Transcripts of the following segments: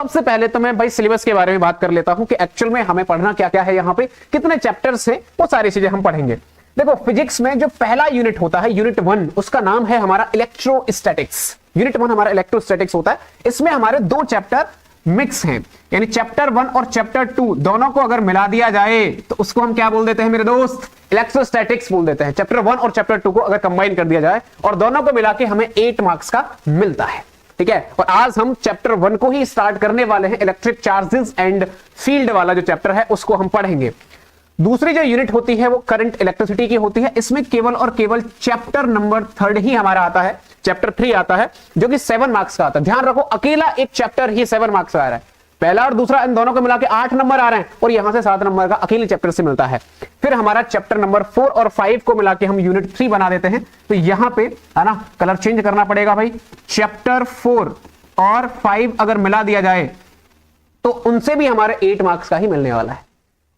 सबसे पहले तो मैं भाई सिलेबस के बारे में बात कर लेता हूं कि एक्चुअल में हमें पढ़ना क्या क्या है, यहाँ पे कितने चैप्टर्स हैं, वो सारी चीजें हम पढ़ेंगे। देखो फिजिक्स में जो पहला यूनिट होता है, यूनिट 1, उसका नाम है हमारा इलेक्ट्रोस्टैटिक्स। यूनिट 1 हमारा इलेक्ट्रोस्टैटिक्स होता है। इसमें हमारे 2 चैप्टर मिक्स हैं, यानी चैप्टर 1 और चैप्टर 2 दोनों को अगर मिला दिया जाए तो उसको हम क्या बोल देते हैं मेरे दोस्त, इलेक्ट्रोस्टैटिक्स बोल देते हैं। चैप्टर 1 और चैप्टर 2 को अगर कंबाइन कर दिया जाए और दोनों को मिला के हमें 8 मार्क्स का मिलता है, ठीक है। और आज हम चैप्टर 1 को ही स्टार्ट करने वाले हैं, इलेक्ट्रिक चार्जेस एंड फील्ड वाला जो चैप्टर है उसको हम पढ़ेंगे। दूसरी जो यूनिट होती है वो करंट इलेक्ट्रिसिटी की होती है। इसमें केवल और केवल चैप्टर नंबर 3 ही हमारा आता है, चैप्टर 3 आता है जो कि 7 मार्क्स का आता है। ध्यान रखो अकेला एक चैप्टर ही 7 मार्क्स का आ रहा है, पहला और दूसरा इन दोनों को मिला के 8 नंबर आ रहे हैं और यहां से 7 नंबर का अकेले चैप्टर से मिलता है। फिर हमारा चैप्टर नंबर 4 और 5 को मिला के हम यूनिट 3 बना देते हैं। तो यहां पे है ना कलर चेंज करना पड़ेगा भाई, चैप्टर 4 और 5 अगर मिला दिया जाए तो उनसे भी हमारे 8 मार्क्स का ही मिलने वाला है।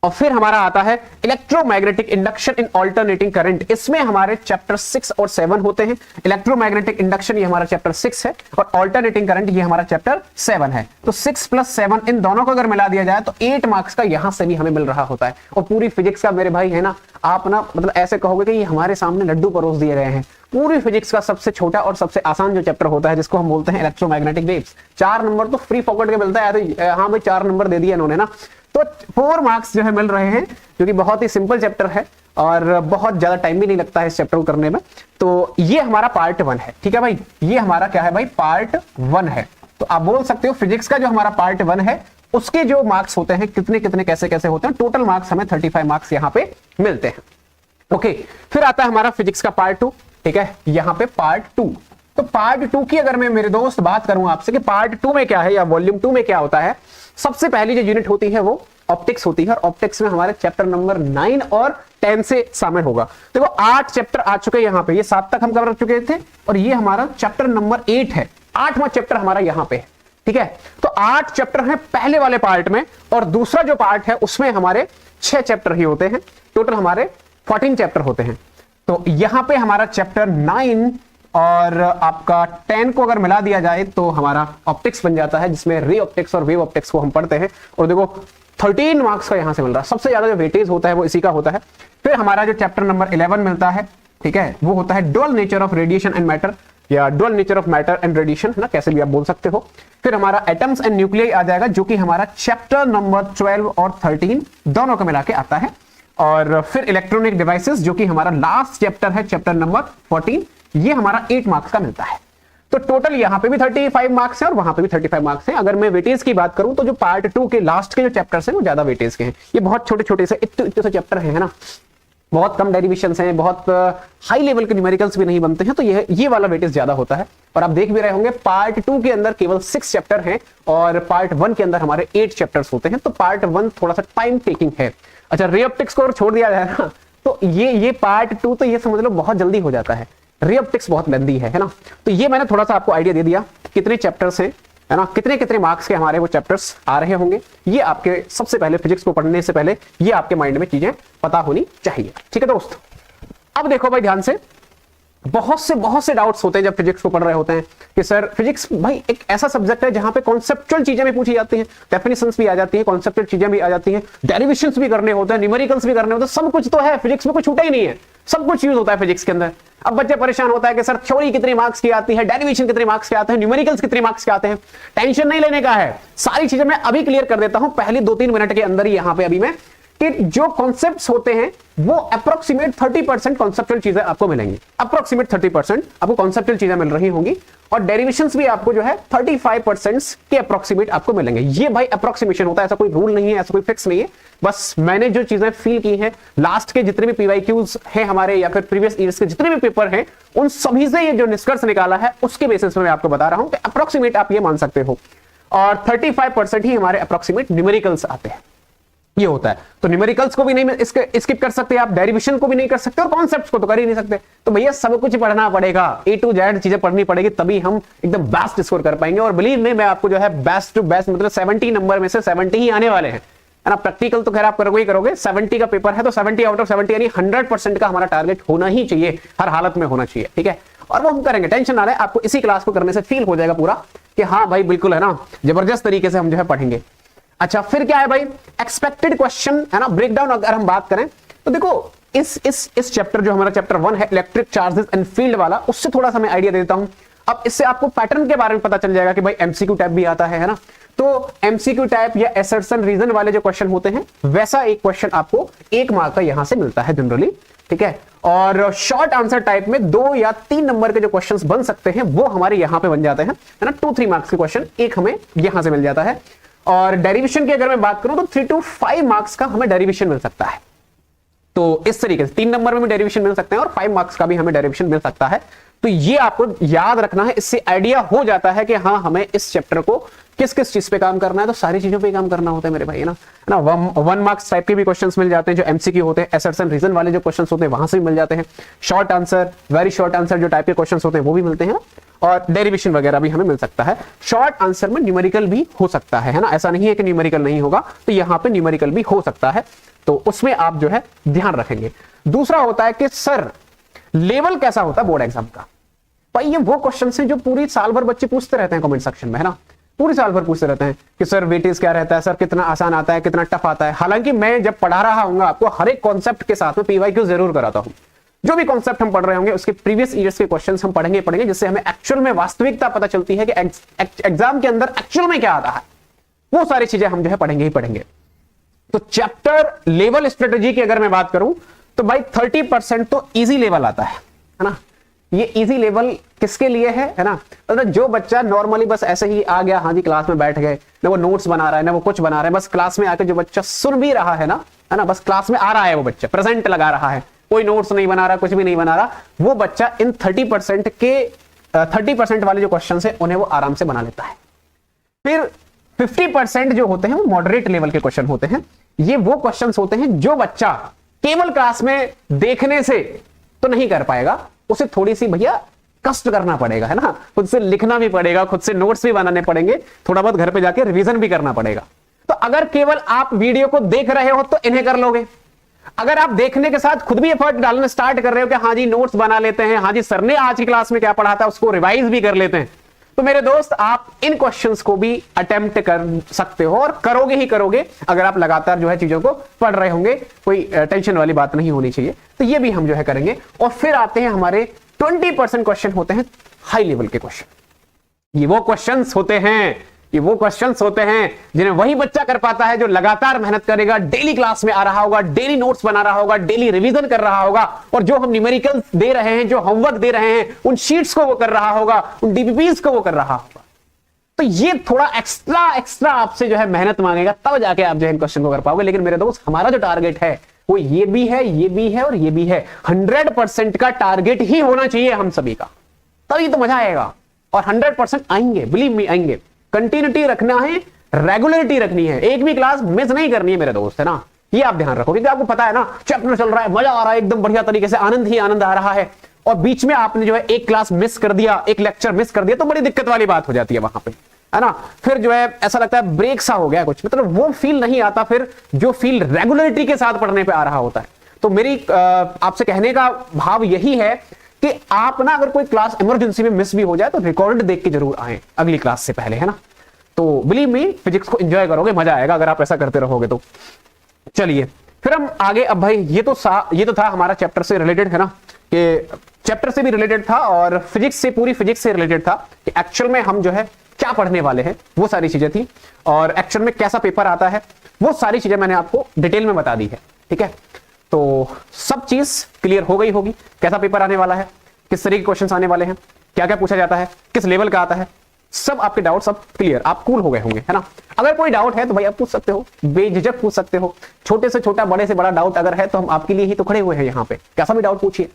और फिर हमारा आता है इलेक्ट्रोमैग्नेटिक इंडक्शन इन अल्टरनेटिंग करंट। इसमें हमारे चैप्टर 6 और 7 होते हैं। इलेक्ट्रोमैग्नेटिक इंडक्शन ये हमारा चैप्टर 6 है और अल्टरनेटिंग करंट ये हमारा चैप्टर 7 है। तो 6 + 7 इन दोनों को अगर मिला दिया जाए तो 8 मार्क्स का यहां से भी हमें मिल रहा होता है। और पूरी फिजिक्स का मेरे भाई है ना, आप ना मतलब ऐसे कहोगे कि ये हमारे सामने लड्डू परोस दिए गए हैं। पूरी फिजिक्स का सबसे छोटा और सबसे आसान जो चैप्टर होता है जिसको हम बोलते हैं इलेक्ट्रोमैग्नेटिक वेव्स, 4 नंबर तो फ्री पॉकेट के मिलता है। तो हाँ भाई 4 नंबर दे दिए इन्होंने ना, तो 4 मार्क्स जो है मिल रहे हैं, क्योंकि बहुत ही सिंपल चैप्टर है और बहुत ज्यादा टाइम भी नहीं लगता है इस चैप्टर को करने में। तो ये हमारा पार्ट 1 है, ठीक है भाई। ये हमारा क्या है भाई, पार्ट 1 है। तो आप बोल सकते हो फिजिक्स का जो हमारा पार्ट 1 है उसके जो मार्क्स होते हैं कितने कितने कैसे कैसे होते हैं, टोटल मार्क्स हमें 35 मार्क्स यहाँ पे मिलते हैं। ओके, फिर आता है हमारा फिजिक्स का पार्ट 2, ठीक है। यहाँ पे पार्ट 2, तो पार्ट 2 की अगर मैं मेरे दोस्त बात करूं आपसे कि पार्ट 2 में क्या है या वॉल्यूम 2 में क्या होता है, सबसे पहली जो यूनिट होती है वो ऑप्टिक्स होती है। और ऑप्टिक्स में हमारे चैप्टर नंबर 9 और 10 से शामिल होगा। देखो 8 चैप्टर आ चुके हैं यहाँ पे, ये 7 तक हम कवर कर चुके थे और ये हमारा चैप्टर नंबर 8 है, 8वां चैप्टर हमारा यहाँ पे है, ठीक है। तो 8 चैप्टर हैं पहले वाले पार्ट में और दूसरा जो पार्ट है उसमें हमारे 6 चैप्टर ही होते हैं, टोटल हमारे 14 चैप्टर होते हैं। तो यहां पे हमारा चैप्टर 9 और आपका 10 को अगर मिला दिया जाए तो हमारा ऑप्टिक्स बन जाता है, जिसमें रे ऑप्टिक्स और वेव ऑप्टिक्स को हम पढ़ते हैं। और देखो 13 मार्क्स का यहां से मिल रहा है, सबसे ज्यादा जो वेटेज होता है वो इसी का होता है। फिर हमारा जो चैप्टर नंबर 11 मिलता है, ठीक है, वो होता है dual nature of radiation and matter या dual nature of matter and radiation, है ना, कैसे भी आप बोल सकते हो। फिर हमारा एटम्स एंड न्यूक्लियाई आ जाएगा जो कि हमारा चैप्टर नंबर 12 और 13 दोनों को मिला के आता है। और फिर इलेक्ट्रॉनिक डिवाइसेस जो कि हमारा लास्ट चैप्टर है, चैप्टर नंबर 14, ये हमारा 8 मार्क्स का मिलता है। तो टोटल यहां पे भी 35 मार्क्स हैं और वहां पे भी 35 मार्क्स हैं। अगर मैं वेटेज की बात करूं तो जो पार्ट 2 के लास्ट के जो चैप्टर्स हैं वो ज्यादा वेटेज के हैं। ये बहुत छोटे छोटे से इतने से चैप्टर है ना, बहुत कम डेरिवेशंस हैं, बहुत हाई लेवल के न्यूमेरिकल्स भी नहीं बनते हैं, तो ये वाला वेटेज ज्यादा होता है। और आप देख भी रहे होंगे पार्ट 2 के अंदर केवल 6 चैप्टर हैं और पार्ट 1 के अंदर हमारे 8 चैप्टर्स होते हैं। तो पार्ट 1 थोड़ा सा टाइम टेकिंग है। अच्छा, रे ऑप्टिक्स को छोड़ दिया जाए ना तो ये पार्ट 2 तो ये समझ लो बहुत जल्दी हो जाता है, रे ऑप्टिक्स बहुत लेंदी है ना। तो ये मैंने थोड़ा सा आपको आइडिया दे दिया कितने चैप्टर्स हैं, है ना, कितने कितने मार्क्स के हमारे वो चैप्टर्स आ रहे होंगे। ये आपके सबसे पहले फिजिक्स को पढ़ने से पहले ये आपके माइंड में चीजें पता होनी चाहिए, ठीक है दोस्त। अब देखो भाई ध्यान से, बहुत से डाउट्स होते हैं जब फिजिक्स को पढ़ रहे होते हैं कि सर फिजिक्स भाई एक ऐसा सब्जेक्ट है जहां पे कॉन्सेप्चुअल चीजें भी पूछी जाती हैं, डेफिनेशंस भी आ जाती हैं, कॉन्सेप्चुअल चीजें भी आ जाती हैं, डेरिवेशंस भी करने होते हैं, न्यूमेरिकल्स भी करने होते हैं, सब कुछ तो है फिजिक्स में, कुछ छूटा ही नहीं है, सब कुछ यूज होता है फिजिक्स के अंदर। अब बच्चे परेशान होता है कि सर थ्योरी कितने मार्क्स की आती है, डेरिवेशन कितने मार्क्स के आते हैं, न्यूमेरिकल्स कितने मार्क्स के आते हैं। टेंशन नहीं लेने का है, सारी चीजें मैं अभी क्लियर कर देता हूं पहले 2-3 मिनट के अंदर ही यहां पे अभी मैं, कि जो कॉन्सेप्ट्स होते हैं वो अप्रोक्सीमेट 30% कॉन्सेप्चुअल चीजें आपको मिलेंगी, अप्रोक्सीमेट 30% आपको कॉन्सेप्चुअल चीजें मिल रही होंगी और डेरिवेशंस भी आपको जो है 35% के अप्रोक्सीमेट आपको मिलेंगे। ये भाई अप्रोक्सीमेशन होता है, ऐसा कोई रूल नहीं है, ऐसा कोई फिक्स नहीं है। बस मैंने जो चीजें फील की हैं, लास्ट के जितने भी पीवाईक्यूज हैं हमारे या फिर प्रीवियस ईयर्स के जितने भी पेपर हैं, उन सभी से ये जो निष्कर्ष निकाला है उसके बेसिस में मैं आपको बता रहा हूं कि अप्रोक्सीमेट आप ये मान सकते हो। और 35% ही हमारे अप्रोक्सीमेट न्यूमेरिकल्स आते हैं, ये होता है। तो न्यूमेरिकल्स को भी नहीं स्किप कर सकते आप, डेरिवेशन को भी नहीं कर सकते और कॉन्सेप्ट्स को तो कर ही नहीं सकते। तो भैया सब कुछ पढ़ना पड़ेगा, A to Z चीजें पढ़नी पड़ेगी, तभी हम एकदम बेस्ट स्कोर कर पाएंगे। और बिलीव में मैं आपको जो है बेस्ट टू बेस्ट मतलब 70 नंबर में से 70 ही आने वाले हैं, है ना। प्रैक्टिकल तो खैर आप करोगे ही करोगे, 70 का पेपर है तो 70 आउट ऑफ 70 यानी 100% का हमारा टारगेट होना ही चाहिए, हर हालत में होना चाहिए, ठीक है। और वो हम करेंगे, टेंशन ना ले, आपको इसी क्लास को करने से फील हो जाएगा पूरा कि हाँ भाई बिल्कुल है ना, जबरदस्त तरीके से हम जो है पढ़ेंगे। अच्छा फिर क्या है भाई, एक्सपेक्टेड क्वेश्चन है ना, ब्रेकडाउन अगर हम बात करें तो देखो इस चैप्टर जो हमारा चैप्टर 1 है इलेक्ट्रिक चार्जेस एंड फील्ड वाला, उससे थोड़ा सा मैं आइडिया देता हूं। अब इससे आपको पैटर्न के बारे में पता चल जाएगा कि भाई एमसीक्यू टाइप भी आता है ना, तो एमसीक्यू टाइप या एसर्शन रीजन वाले जो क्वेश्चन होते हैं वैसा एक क्वेश्चन आपको 1 मार्क का यहां से मिलता है जनरली, ठीक है। और शॉर्ट आंसर टाइप में 2 या 3 नंबर के जो क्वेश्चंस बन सकते हैं वो हमारे यहां पे बन जाते हैं, है ना। 2-3 मार्क्स के क्वेश्चन एक हमें यहां से मिल जाता है। और डेरिवेशन की अगर मैं बात करूं तो 3 to 5 मार्क्स का हमें डेरिवेशन मिल सकता है। तो इस तरीके से 3 नंबर में भी डेरिवेशन मिल सकते हैं और 5 मार्क्स का भी हमें डेरिवेशन मिल सकता है। तो ये आपको याद रखना है, इससे आइडिया हो जाता है कि हाँ हमें इस चैप्टर को किस किस चीज पे काम करना है। तो सारी चीजों पे काम करना होता है मेरे भाई, है ना। 1 मार्क्स टाइप के भी क्वेश्चंस मिल जाते हैं जो एमसीक्यू होते हैं, असर्शन रीजन वाले जो क्वेश्चंस होते हैं वहां से भी मिल जाते हैं। Short answer, very short answer जो टाइप के क्वेश्चंस होते हैं वो भी मिलते हैं, और डेरिवेशन वगैरह भी हमें मिल सकता है। शॉर्ट आंसर में न्यूमेरिकल भी हो सकता है ना, ऐसा नहीं है कि न्यूमेरिकल नहीं होगा, तो यहां पे न्यूमेरिकल भी हो सकता है, तो उसमें आप जो है ध्यान रखेंगे। दूसरा होता है कि सर लेवल कैसा होता है बोर्ड एग्जाम का। भाई ये वो क्वेश्चन है जो पूरी साल भर बच्चे पूछते रहते हैं कमेंट सेक्शन में, है ना, पूरी साल भर पूछते रहते हैं कि सर वेटेज क्या रहता है, सर कितना आसान आता है, कितना टफ आता है। हालांकि मैं जब पढ़ा रहा हूं आपको हर एक कॉन्सेप्ट के साथ में पीवाईक्यू जरूर कराता हूं। जो भी कॉन्सेप्ट हम पढ़ रहे होंगे उसके प्रीवियस ईयर्स के क्वेश्चंस हम पढ़ेंगे, जिससे हमें एक्चुअल में वास्तविकता पता चलती है कि एग्जाम के अंदर एक्चुअल में क्या आता है। वो सारी चीजें हम जो है पढ़ेंगे ही पढ़ेंगे। तो चैप्टर लेवल स्ट्रेटेजी की अगर मैं बात करूं तो भाई 30% तो इजी लेवल आता है ना। ये इजी लेवल किसके लिए है ना, मतलब जो बच्चा नॉर्मली बस ऐसे ही आ गया, हाँ जी क्लास में बैठ गए, ना वो नोट्स बना रहा है ना वो कुछ बना रहा है, बस क्लास में आकर जो बच्चा सुन भी रहा है ना, बस क्लास में आ रहा है, वो बच्चा प्रेजेंट लगा रहा है, कोई नोट्स नहीं बना रहा, कुछ भी नहीं बना रहा, वो बच्चा इन 30% वाले जो क्वेश्चन है उन्हें वो आराम से बना लेता है। फिर 50% जो होते हैं वो मॉडरेट लेवल के क्वेश्चन होते हैं। ये वो क्वेश्चंस होते हैं जो बच्चा केवल क्लास में देखने से तो नहीं कर पाएगा, उसे थोड़ी सी भैया कष्ट करना पड़ेगा, है ना, खुद से लिखना भी पड़ेगा, खुद से नोट्स भी बनाने पड़ेंगे, थोड़ा बहुत घर पे जाके रिवीजन भी करना पड़ेगा। तो अगर केवल आप वीडियो को देख रहे हो तो इन्हें कर लोगे। अगर आप देखने के साथ खुद भी एफर्ट डालना स्टार्ट कर रहे हो कि हाँ जी नोट्स बना लेते हैं, हाँ जी सर ने आज की क्लास में क्या पढ़ा था उसको रिवाइज भी कर लेते हैं, तो मेरे दोस्त आप इन क्वेश्चंस को भी अटेम्प्ट कर सकते हो और करोगे ही करोगे अगर आप लगातार जो है चीजों को पढ़ रहे होंगे। कोई टेंशन वाली बात नहीं होनी चाहिए। तो ये भी हम जो है करेंगे। और फिर आते हैं हमारे 20% क्वेश्चन होते हैं हाई लेवल के क्वेश्चन। ये वो क्वेश्चंस होते हैं जिन्हें वही बच्चा कर पाता है जो लगातार मेहनत करेगा, डेली क्लास में आ रहा होगा, डेली नोट्स बना रहा होगा, डेली रिवीजन कर रहा होगा, और जो हम न्यूमेरिकल्स दे रहे हैं, जो होमवर्क दे रहे हैं, उन शीट्स को वो कर रहा होगा, उन डीपीपीस को वो कर रहा होगा। तो ये थोड़ा एक्स्ट्रा आपसे जो है मेहनत मांगेगा, तब जाके आप जो है इन क्वेश्चन को कर पाओगे। लेकिन मेरे दोस्त हमारा जो टारगेट है वो ये भी है, ये भी है और ये भी है। 100% का टारगेट ही होना चाहिए हम सभी का, तभी तो मजा आएगा। और 100% आएंगे, बिलीव मी आएंगे। कंटिन्यूटी रखना है, रेगुलरिटी रखनी है, एक भी क्लास मिस नहीं करनी है मेरे दोस्त, है ना। ये आप ध्यान रखो, क्योंकि आपको पता है ना चैप्टर चल रहा है, मजा आ रहा है, एकदम बढ़िया तरीके से आनंद ही आनंद आ रहा है, और बीच में आपने जो है एक क्लास मिस कर दिया, एक लेक्चर मिस कर दिया, तो बड़ी दिक्कत वाली बात हो जाती है वहां पे, है ना। फिर जो है ऐसा लगता है ब्रेक सा हो गया कुछ, मतलब वो फील नहीं आता फिर जो फील रेगुलरिटी के साथ पढ़ने पे आ रहा होता है। तो मेरी आपसे कहने का भाव यही है कि आप ना अगर कोई क्लास इमरजेंसी में मिस भी हो जाए तो रिकॉर्ड देख के जरूर आए अगली क्लास से पहले, है ना। तो बिलीव मी फिजिक्स को एंजॉय करोगे, मजा आएगा अगर आप ऐसा करते रहोगे तो। चलिए फिर हम आगे। अब भाई ये तो था हमारा चैप्टर से रिलेटेड, है ना, कि चैप्टर से भी रिलेटेड था और फिजिक्स से, पूरी फिजिक्स से रिलेटेड था कि एक्चुअल में हम जो है क्या पढ़ने वाले हैं, वो सारी चीजें थी। और एक्चुअल में कैसा पेपर आता है वो सारी चीजें मैंने आपको डिटेल में बता दी है, ठीक है। तो सब चीज क्लियर हो गई होगी, कैसा पेपर आने वाला है, किस तरह के क्वेश्चंस आने वाले हैं, क्या क्या पूछा जाता है, किस लेवल का आता है, सब आपके डाउट सब क्लियर, आप कूल हो गए होंगे, है ना। अगर कोई डाउट है तो भाई आप पूछ सकते हो, बेझिझक पूछ सकते हो। छोटे से छोटा, बड़े से बड़ा डाउट अगर है तो हम आपके लिए ही तो खड़े हुए हैं यहाँ पे, कैसा भी डाउट पूछिए।